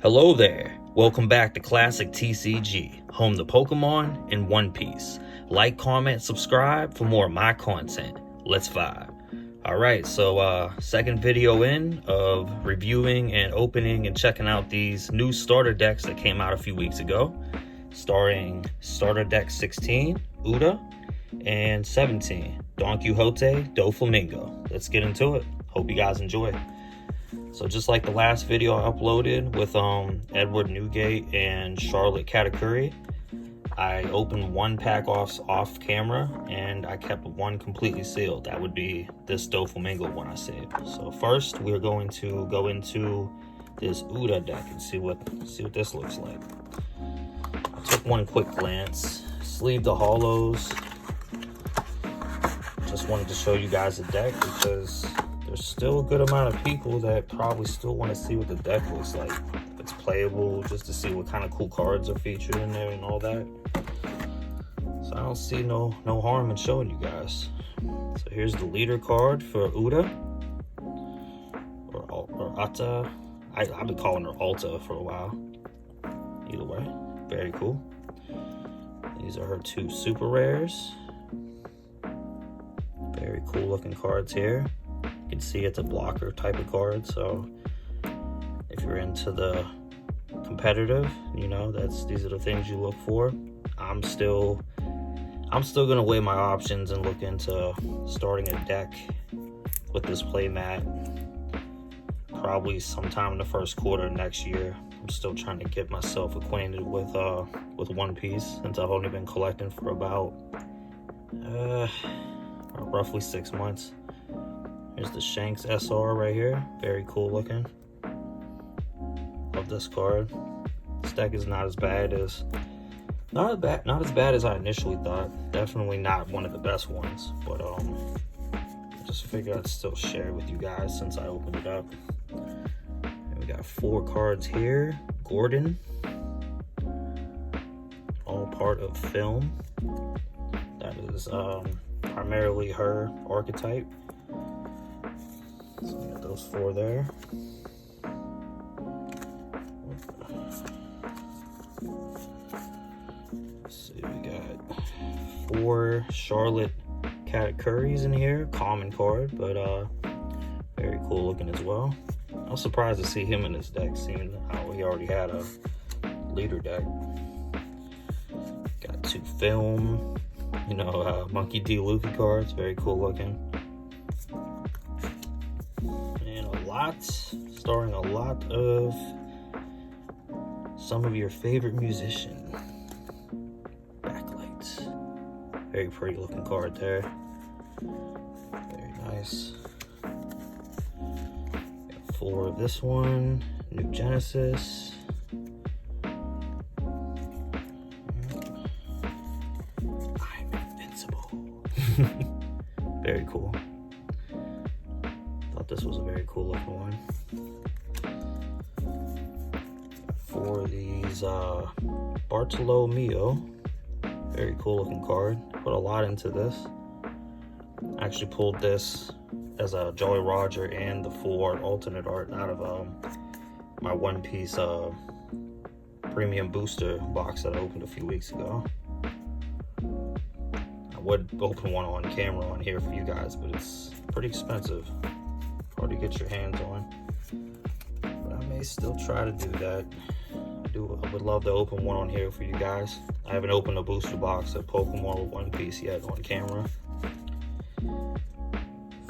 Hello there. Welcome back to Classic TCG, home to Pokemon and One Piece. Like, comment, subscribe for more of my content. Let's vibe. Alright, so second video in of reviewing and opening and checking out these new starter decks that came out a few weeks ago. Starring starter deck 16, Uda, and 17, Don Quixote, Doflamingo. Let's get into it. Hope you guys enjoy. So just like the last video I uploaded with Edward Newgate and Charlotte Katakuri, I opened one pack off camera and I kept one completely sealed. That would be this Doflamingo one I saved. So first we're going to go into this Uda deck and see what this looks like. I took one quick glance, sleeved the hollows. Just wanted to show you guys the deck because there's still a good amount of people that probably still want to see what the deck looks like. If it's playable, just to see what kind of cool cards are featured in there and all that. So I don't see no harm in showing you guys. So here's the leader card for Uda, or Ata. I've been calling her Alta for a while. Either way, very cool. These are her two super rares. Very cool looking cards here. You can see it's a blocker type of card, so if you're into the competitive, you know, these are the things you look for. I'm still gonna weigh my options and look into starting a deck with this playmat probably sometime in the first quarter next year. I'm still trying to get myself acquainted with One Piece, since I've only been collecting for about roughly 6 months. Here's the Shanks SR right here. Very cool looking. Love this card. This deck is not as bad as I initially thought. Definitely not one of the best ones, but I just figured I'd still share it with you guys since I opened it up. And we got 4 cards here. Gordon, all part of Film. That is primarily her archetype. So we got those 4 there. Let's see, we got 4 Charlotte Katakuris in here. Common card, but very cool looking as well. I was surprised to see him in this deck, seeing how he already had a leader deck. Got 2 Film, Monkey D. Luffy cards. Very cool looking. Starring a lot of some of your favorite musicians. Backlights. Very pretty looking card there. Very nice. Got 4 of this one. New Genesis. I'm invincible. Very cool. This was a very cool looking one. 4 of these Bartolomeo. Very cool looking card. Put a lot into this. I actually pulled this as a Jolly Roger and the full art alternate art out of my One Piece premium booster box that I opened a few weeks ago. I would open one on camera on here for you guys, but it's pretty expensive. Hard to get your hands on, but I may still try to do that. I would love to open one on here for you guys. I haven't opened a booster box of Pokemon with One Piece yet on camera.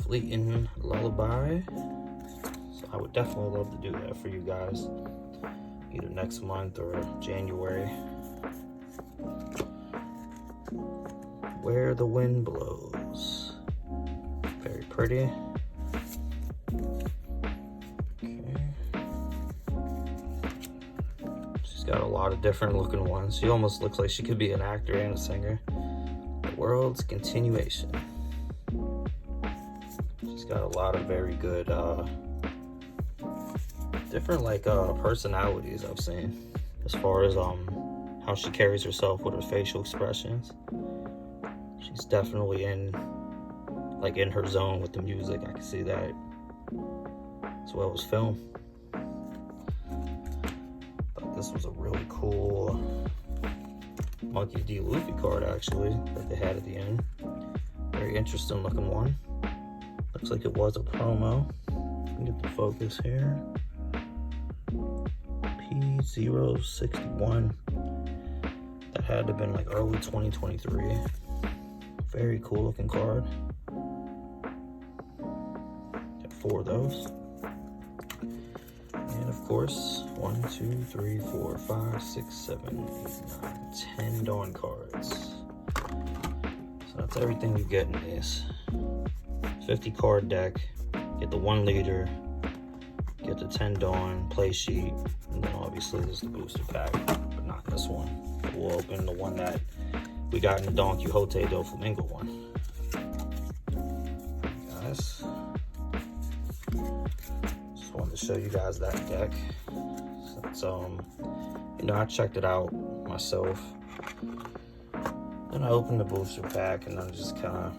Fleeting Lullaby. So I would definitely love to do that for you guys, either next month or January. Where the Wind Blows. Very pretty. Got a lot of different looking ones. She almost looks like she could be an actor and a singer. The World's Continuation. She's got a lot of very good different personalities I've seen, as far as how she carries herself with her facial expressions. She's definitely in her zone with the music. I can see that, as well as film. this was a really cool Monkey D. Luffy card, actually, that they had at the end. Very interesting looking one. Looks like it was a promo. Get the focus here. P061. That had to have been like early 2023. Very cool looking card. Got 4 of those. And of course, 1, 2, 3, 4, 5, 6, 7, 8, 9, 10 Dawn cards. So that's everything you get in this 50 card deck. Get the 1 leader, get the 10 Dawn play sheet, and then obviously there's the booster pack, but not this one. We'll open the one that we got in the Don Quixote do Flamingo one. Guys, just wanted to show you guys that deck. So, you know, I checked it out myself. Then I opened the booster pack, and I'm just kind of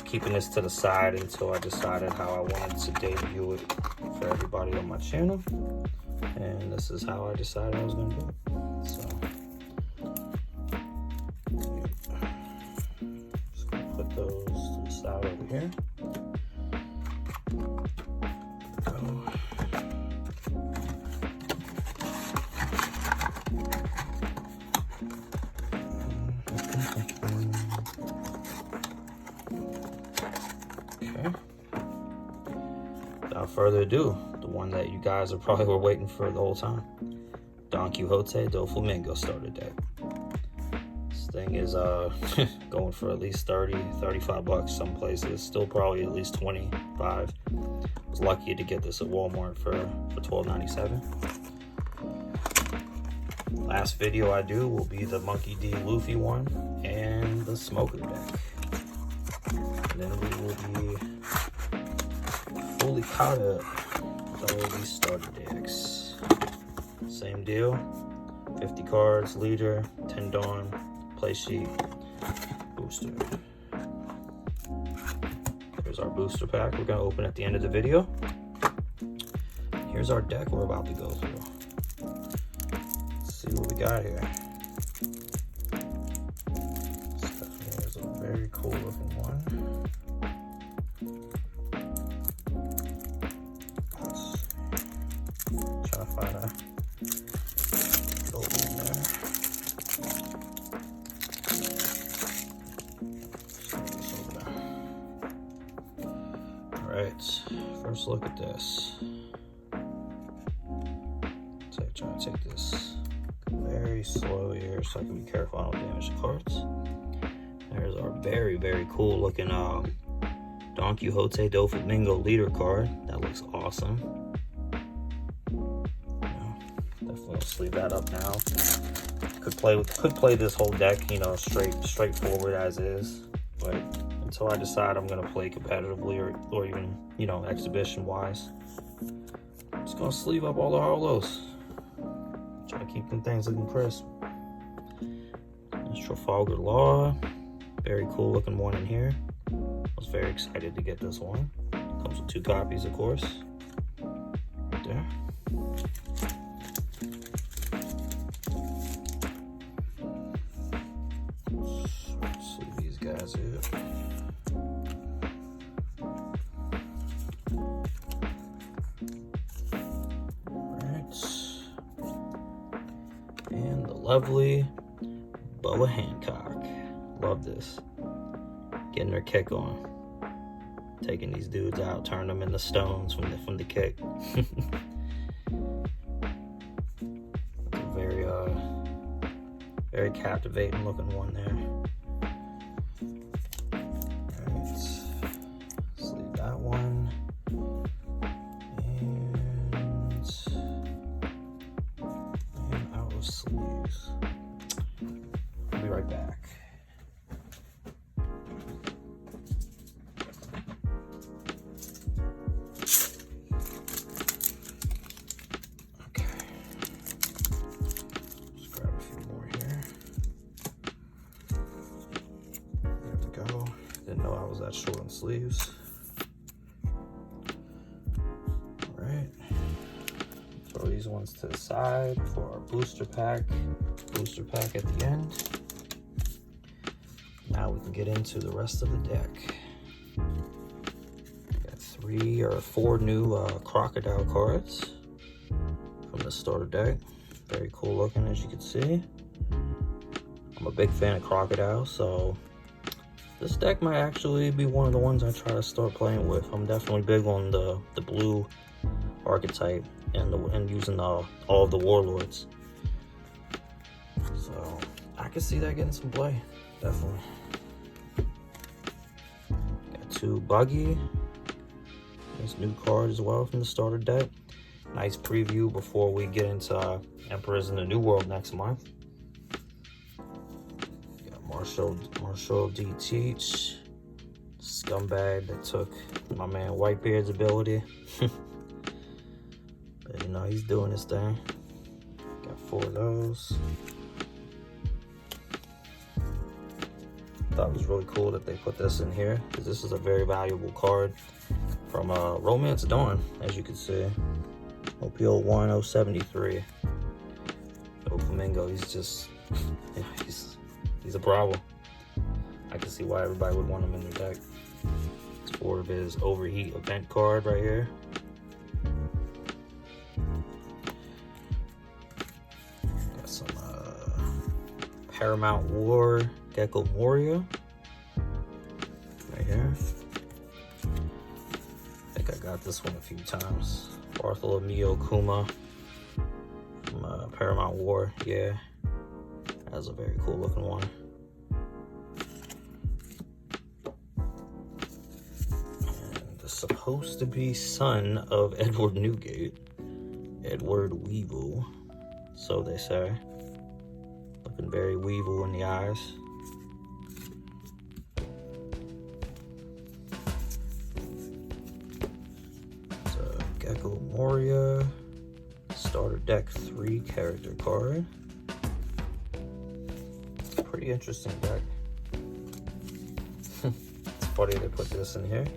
keeping this to the side until I decided how I wanted to debut it for everybody on my channel. And this is how I decided I was going to do it. So, just going to put those to the side over here. Without further ado, the one that you guys are probably were waiting for the whole time. Don Quixote do Flamingo starter deck. This thing is going for at least 30, 35 bucks some places. Still probably at least 25. I was lucky to get this at Walmart for $12.97. Last video I do will be the Monkey D. Luffy one and the Smoker deck. And then we will be fully caught up with all of these starter decks. Same deal, 50 cards, leader, 10 Dawn, play sheet, booster. Here's our booster pack we're gonna open at the end of the video. Here's our deck we're about to go through. Let's see what we got here. This definitely is a very cool looking one. Trying to find a opening there. Alright, first look at this. So I'm trying to take this very slow here so I can be careful I don't damage the cards. There's our very, very cool looking Don Quixote do Flamingo leader card. That looks awesome. Definitely sleeve that up now. Could play this whole deck, you know, straightforward as is, but until I decide I'm gonna play competitively or even, you know, exhibition wise, I'm just gonna sleeve up all the hollows. Try to keep them things looking crisp. There's Trafalgar Law, very cool looking one in here. I was very excited to get this one. Comes with 2 copies, of course. Right there. Guys here. Alright. And the lovely Boa Hancock. Love this. Getting her kick on. Taking these dudes out, turning them into stones from the kick. Very very captivating looking one there. Sleeves. I'll be right back. Okay. Just grab a few more here. There we go. Didn't know I was that short on sleeves. Alright. throw these ones to the side for our booster pack. Booster pack at the end. Now we can get into the rest of the deck. Got 3 or 4 new crocodile cards from the starter deck. Very cool looking, as you can see. I'm a big fan of crocodile, so this deck might actually be one of the ones I try to start playing with. I'm definitely big on the blue archetype and using all of the warlords. So I can see that getting some play, definitely. Got 2 Buggy. This new card as well from the starter deck. Nice preview before we get into Emperors in the New World next month. Marshall D. Teach, scumbag that took my man Whitebeard's ability. But you know, he's doing his thing. Got 4 of those. Thought it was really cool that they put this in here, because this is a very valuable card from Romance Dawn, as you can see. OPO 1073. Doflamingo, he's just, yeah, he's a problem. I can see why everybody would want him in their deck. It's 4 of his Overheat event card right here. Got some Paramount War Gecko Moria right here. I think I got this one a few times. Bartholomew Kuma from Paramount War, yeah. That's a very cool looking one. And the supposed to be son of Edward Newgate, Edward Weevil, so they say. Looking very Weevil in the eyes. It's a Gecko Moria starter deck 3 character card. Pretty interesting deck. It's funny they put this in here.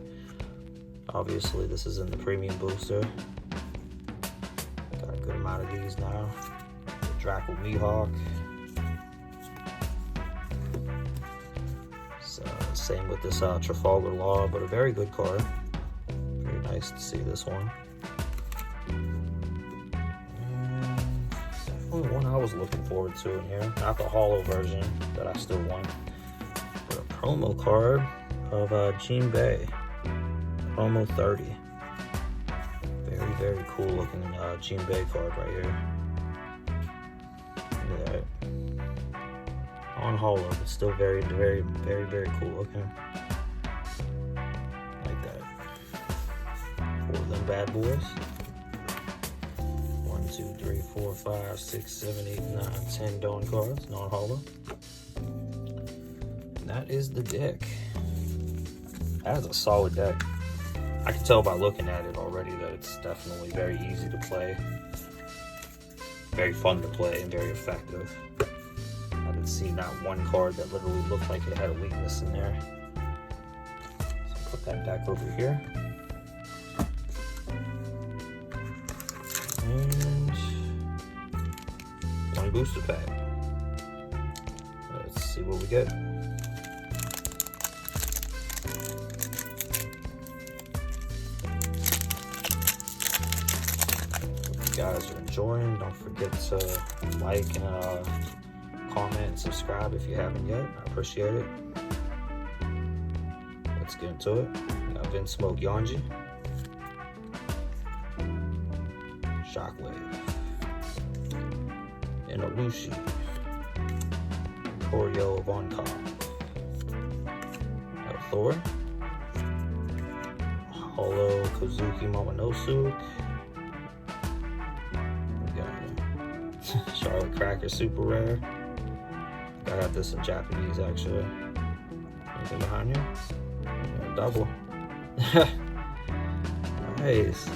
Obviously this is in the premium booster. Got a good amount of these now. The Draco Mihawk. So, same with this Trafalgar Law, but a very good card. Very nice to see this one. One I was looking forward to in here, not the holo version that I still want, but a promo card of Jinbei, promo 30. Very, very cool looking Jinbei card right here. Look at that. On holo, but still very, very, very, very cool looking. Like that. 4 of them bad boys. 1, 2, 3, 4, 5, 6, 7, 8, 9, 10 Dawn cards, non-holo. And that is the deck. That is a solid deck. I can tell by looking at it already that it's definitely very easy to play. Very fun to play and very effective. I didn't see not one card that literally looked like it had a weakness in there. So put that deck over here. And 1 booster pack. Let's see what we get. If you guys are enjoying, don't forget to like and comment and subscribe if you haven't yet. I appreciate it. Let's get into it. We got Vinsmoke Yonji. Shockwave, Inuushi, Koryo Vonkov, Thor, Holo Kozuki Momonosuke, we got Charlotte Cracker Super Rare. I got this in Japanese actually. Anything behind you? Yeah, double. Nice.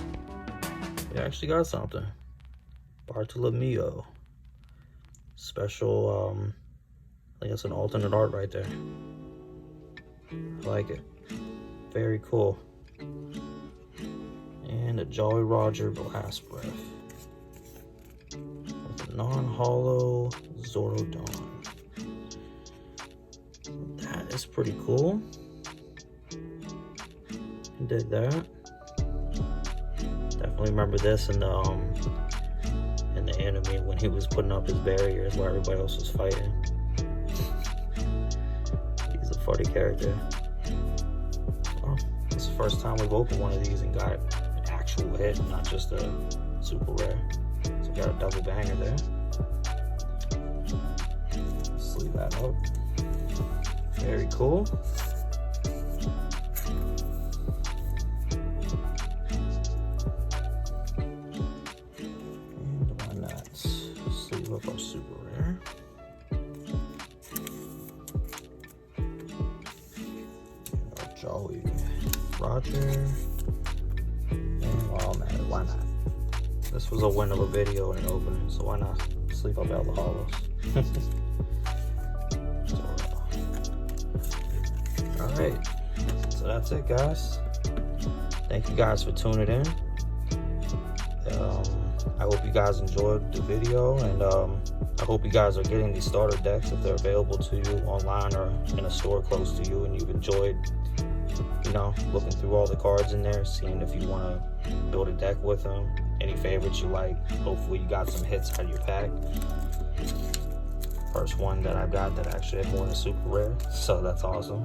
We actually got something. Bartolomeo. Special, I think it's an alternate art right there. I like it. Very cool. And a Jolly Roger Blast Breath. non-hollow Zordon. That is pretty cool. Did that. Definitely remember this in the anime when he was putting up his barriers while everybody else was fighting. He's a funny character. Well, it's the first time we've opened one of these and got an actual hit, not just a super rare. So we got a double banger there. Sleeve that up. Very cool. And why not sleeve up our super rare. And our Jolly Roger. And while I'm at it, why not? This was a win of a video and an opening, so why not sleeve up all the hollows? Alright, so that's it, guys. Thank you guys for tuning in. I hope you guys enjoyed the video, and I hope you guys are getting these starter decks if they're available to you online or in a store close to you, and you've enjoyed, you know, looking through all the cards in there, seeing if you want to build a deck with them. Any favorites you like. Hopefully you got some hits out of your pack. First one that I got that actually had won a super rare, so that's awesome.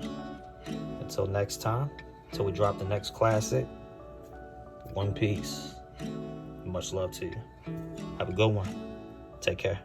Until next time, until we drop the next classic, One Piece. Much love to you. Have a good one. Take care.